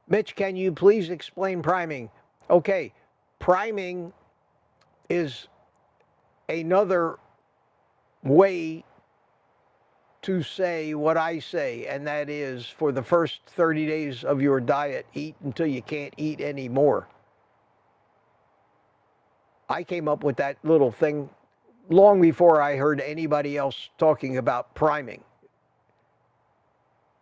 Mitch, can you please explain priming? Okay, priming is another way to say what I say, and that is for the first 30 days of your diet, eat until you can't eat anymore. I came up with that little thing long before I heard anybody else talking about priming.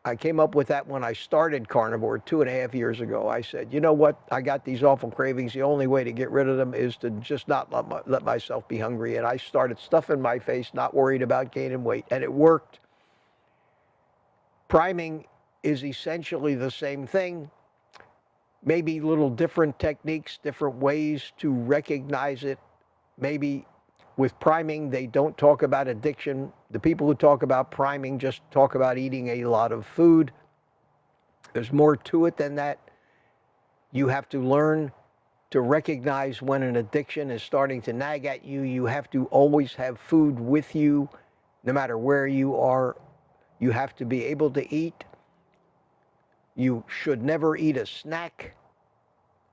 I came up with that when I started Carnivore 2.5 years ago. I said, you know what? I got these awful cravings. The only way to get rid of them is to just not let myself be hungry. And I started stuffing my face, not worried about gaining weight. And it worked. Priming is essentially the same thing. Maybe little different techniques, different ways to recognize it. Maybe with priming, they don't talk about addiction. The people who talk about priming just talk about eating a lot of food. There's more to it than that. You have to learn to recognize when an addiction is starting to nag at you. You have to always have food with you, no matter where you are. You have to be able to eat. You should never eat a snack,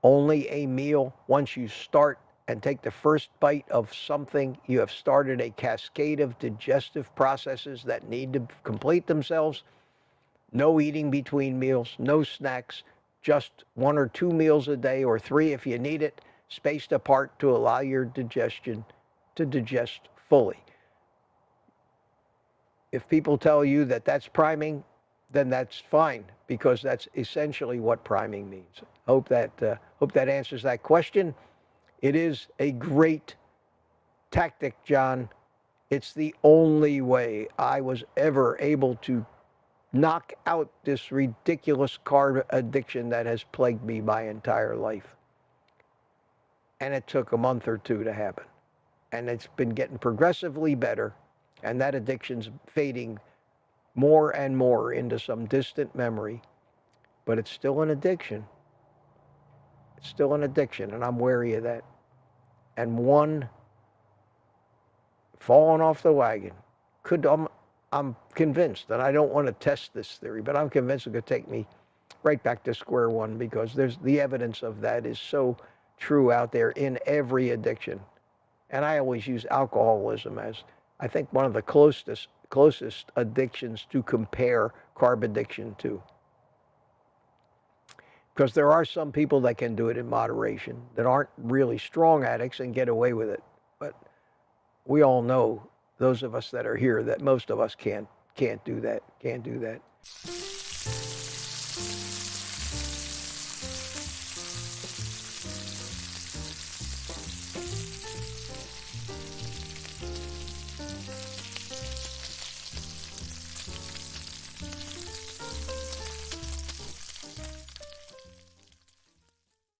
only a meal. Once you start and take the first bite of something, you have started a cascade of digestive processes that need to complete themselves. No eating between meals, no snacks, just 1 or 2 meals a day, or 3 if you need it, spaced apart to allow your digestion to digest fully. If people tell you that that's priming, then that's fine, because that's essentially what priming means. Hope that answers that question. It is a great tactic, John. It's the only way I was ever able to knock out this ridiculous carb addiction that has plagued me my entire life. And it took a month or 2 to happen. And it's been getting progressively better, and that addiction's fading more and more into some distant memory. But it's still an addiction. It's still an addiction, and I'm wary of that. And one falling off the wagon could, I'm convinced, and I don't want to test this theory, but I'm convinced it could take me right back to square one, because there's the evidence of that is so true out there in every addiction. And I always use alcoholism as, I think, one of the closest addictions to compare carb addiction to. Because there are some people that can do it in moderation, that aren't really strong addicts and get away with it. But we all know, those of us that are here, that most of us can't do that.